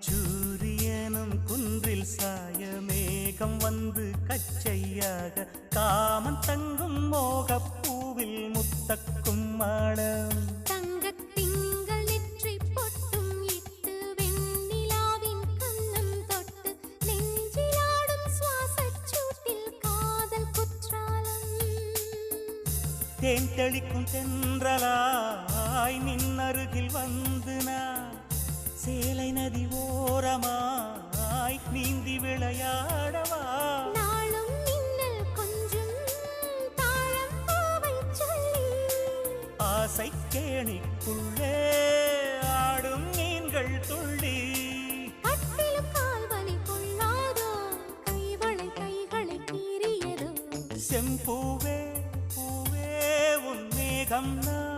அந்திச்சூரியனும் குன்றில் சாய மேகம் வந்து கச்சையாக காமன் தங்கும் மோகப்பூவில் முத்தக்கும் மாடம் தங்கத்திங்கள் நெற்றி பொட்டும் இட்டு வெண்ணிலாவின் கண்ணம் தொட்டு நெஞ்சிலாடும் சுவாசச் சூட்டில் காதல் குற்றாலம் தேன் தெளிக்கும் தென்றலாய் நின்னருகில் வந்து நான் சேலை நதி ஓரமாய் நீந்தி விளையாடவா நாளும் மின்னல் கொஞ்சம் தாழம் பூவை சொல்லி ஆசை கேணிக்குள்ளே ஆடும் மீன்கள் துள்ளி கட்டிலும் கால்வலி கொள்ளாதோ கைவளை கைகளை கீறியதோ செம்பூவே பூவே உன் மேகம் நான்